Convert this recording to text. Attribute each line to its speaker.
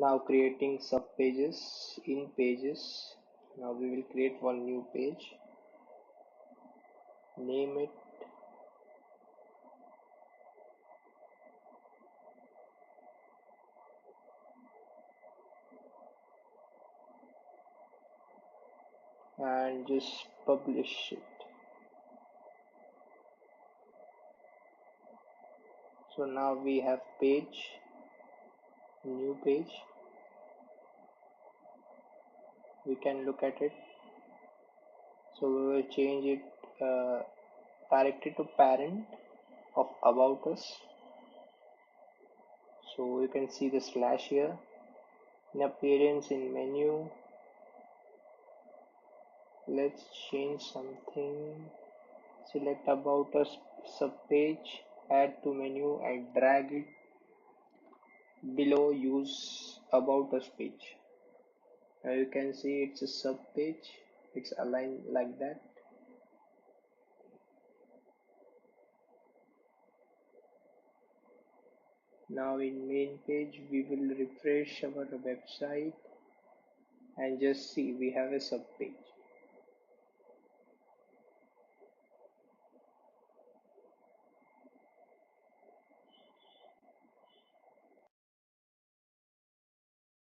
Speaker 1: Now creating sub pages in pages. Now we will create one new page, name it and just publish it. So now we have page, new page. We can look at it. So we will change it, direct it to parent of about us. So you can see the slash here. In appearance, in menu, let's change something. Select about us sub page, add to menu and drag it below use about us page. Now you can see it's a sub page. It's aligned like that. Now in main page we will refresh our website and just see we have a sub page.